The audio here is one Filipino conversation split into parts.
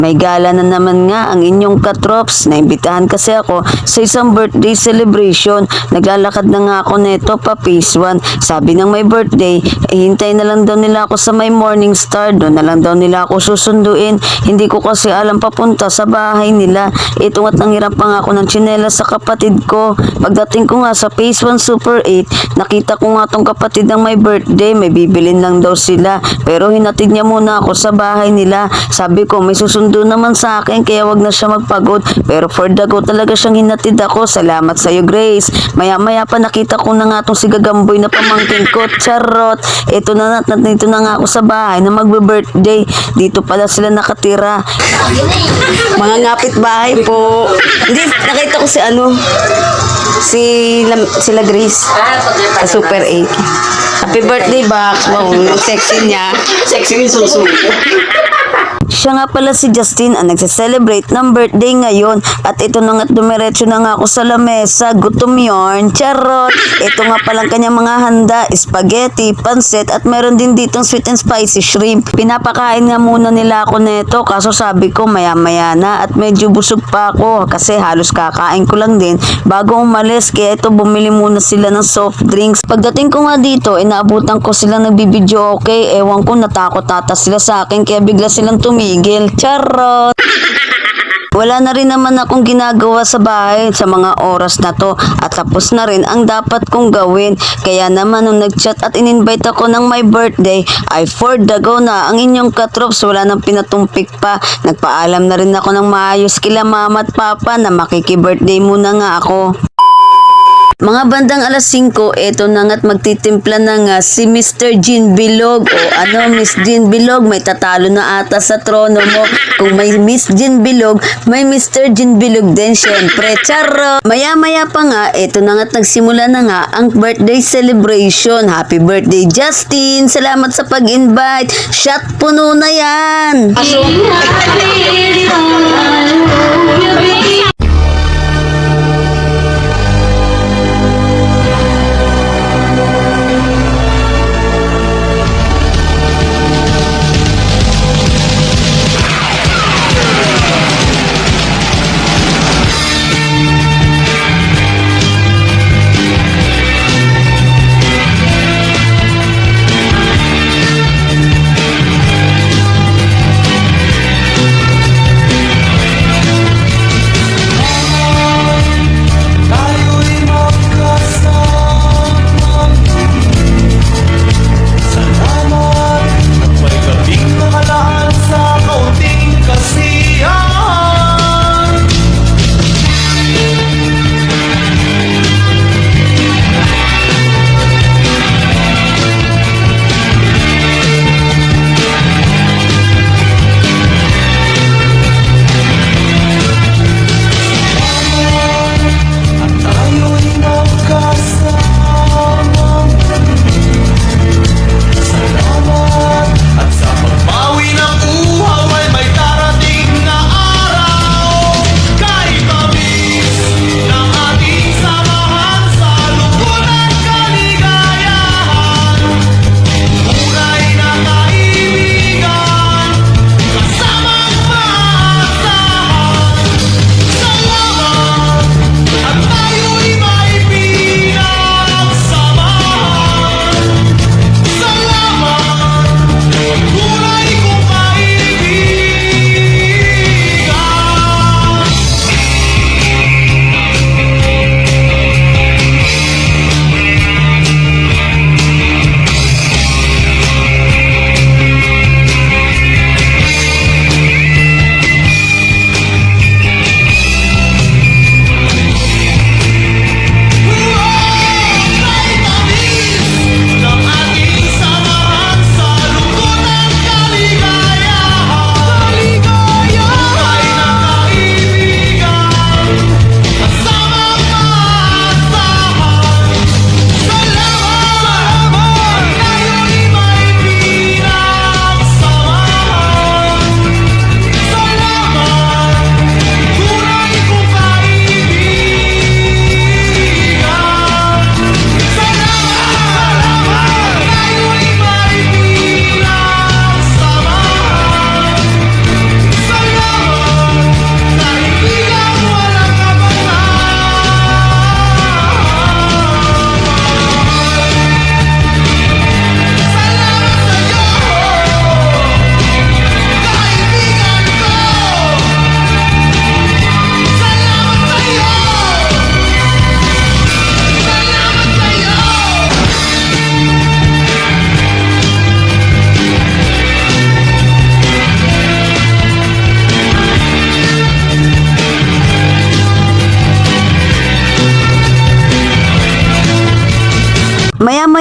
May gala na naman nga ang inyong katrops. Naimbitahan kasi ako sa isang birthday celebration. Naglalakad na nga ako neto pa phase 1. Sabi ng may birthday, hintay na lang daw nila ako sa may Morning Star. Doon na lang daw nila ako susunduin. Hindi ko kasi alam papunta sa bahay nila. Ito nga't nanghirap pa nga ako ng tsinelas sa kapatid ko. Pagdating ko nga sa phase 1 Super 8, nakita ko nga tong kapatid ng may birthday. May bibilin lang daw sila. Pero hinatid niya muna ako sa bahay nila. Sabi ko, may susundo naman sa akin kaya wag na siya magpagod. Pero for the go talaga siyang hinatid ako. Salamat sa iyo, Grace. Maya-maya pa nakita ko na nga tong si Gagamboy na pamangkin ko. Charot. Ito na nga ako sa bahay na magbe-birthday. Dito pala sila nakatira. Mga ngapit bahay po. Hindi, nakita ko si sila Grace sa Super 8. Happy birthday, Bax. Wow, ang sexy niya. Sexy yung suso. Siya nga pala si Justin ang nagse-celebrate ng birthday ngayon. At ito na nga't dumiretso na nga ako sa lamesa. Gutom yarn. Charot. Ito nga palang kanyang mga handa. Spaghetti, pansit at meron din ditong sweet and spicy shrimp. Pinapakain nga muna nila ako neto. Kaso sabi ko maya-maya na at medyo busog pa ako. Kasi halos kakain ko lang din bago umalis. Kaya ito bumili muna sila ng soft drinks. Pagdating ko nga dito, inaabutan ko silang nagbibideo okay. Ewan ko natakot ata sila sa akin kaya bigla silang tumigil. Charot! Wala na rin naman akong ginagawa sa bahay sa mga oras na to at tapos na rin ang dapat kong gawin. Kaya naman nung nag-chat at in-invite ako ng my birthday ay for the go na ang inyong katrops. Wala nang pinatumpik pa. Nagpaalam na rin ako ng maayos kila mama at papa na makiki-birthday muna nga ako. Mga bandang alas 5, eto na nga't magtitimpla na nga si Mr. Jean Bilog. O Miss Jean Bilog, may tatalo na ata sa trono mo. Kung may Miss Jean Bilog, may Mr. Jean Bilog din, syempre. Charo! Maya-maya pa nga, eto na nga't nagsimula na nga ang birthday celebration. Happy birthday, Justin! Salamat sa pag-invite. Shot puno na yan!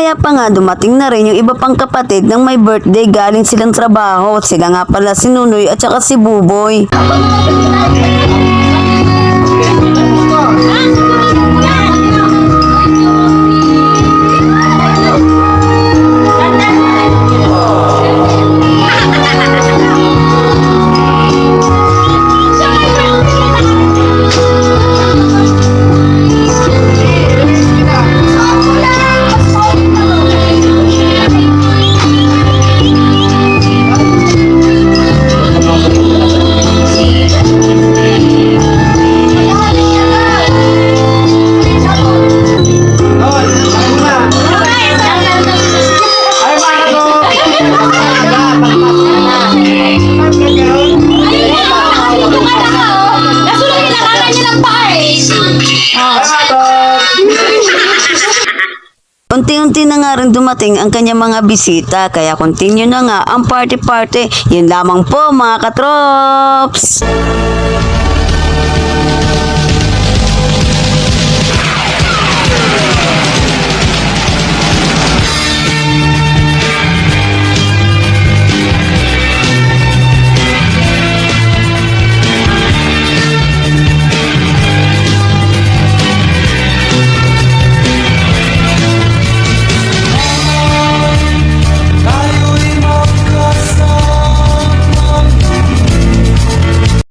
Maya-maya pa nga dumating na rin yung iba pang kapatid ng may birthday galing silang trabaho. Sila nga pala si Nunoy at saka si Buboy. Unti-unti na nga rin dumating ang kanyang mga bisita, kaya continue na nga ang party-party. Yun lamang po mga katrops!